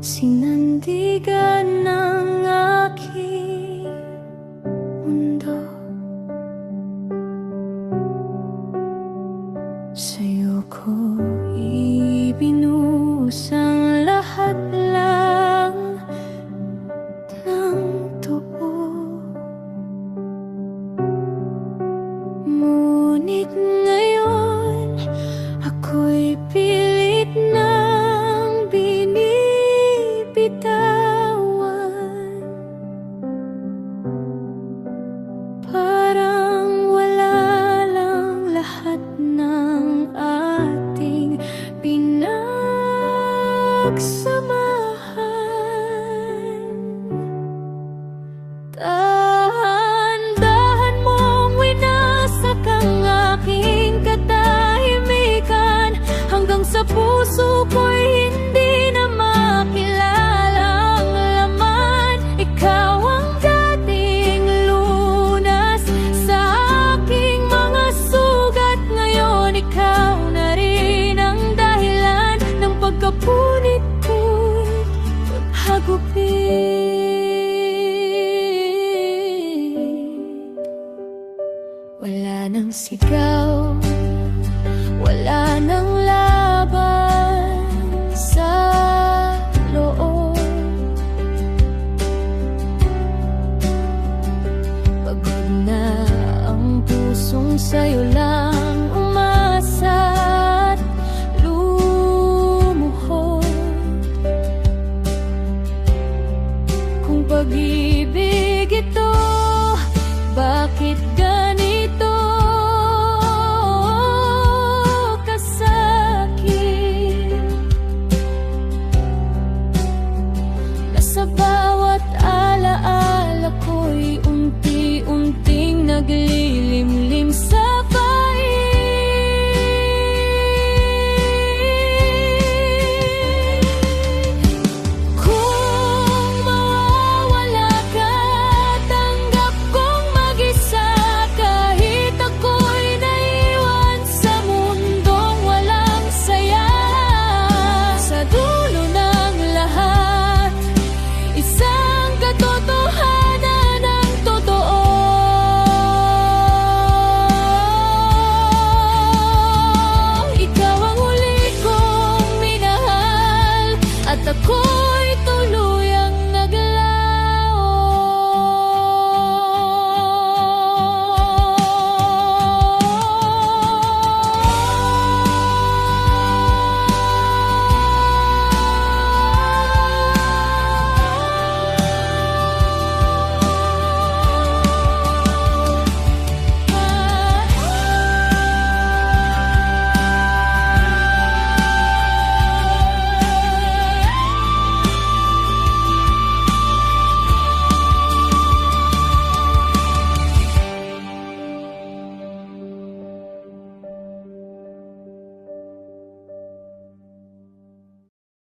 sinandigan ng aking mundo. Sa'yo ko ibinuhos ang lahat lang ng totoo. Ngunit ngayon ako'y pilit nang binibitawan. Parang wala lang lahat ng ating pinagsamahan. Dahan-dahan mong winasak ang aking katahimikan, hanggang sa puso ko'y hindi na makilala ang laman. Ikaw ang dating lunas sa aking mga sugat. Ngayon ikaw na rin ang dahilan ng pagkapunit ko'y paghagupit. Wala nang sigaw, wala nang laban sa loob. Pagod na ang pusong sa'yo lang umasa at lumuhod. Kung pag-ibig ito, bakit ganito kasakit? Sa bawat alaala ko'y unti-unting naglilimlim sa pain. Kung mawawala ka, tanggap kong mag-isa, kahit ako'y naiwan sa mundong walang saya. Sa dulo ng lahat, isang katotohanan ang totoo. Ikaw ang huli kong minahal, at ako'y tulungan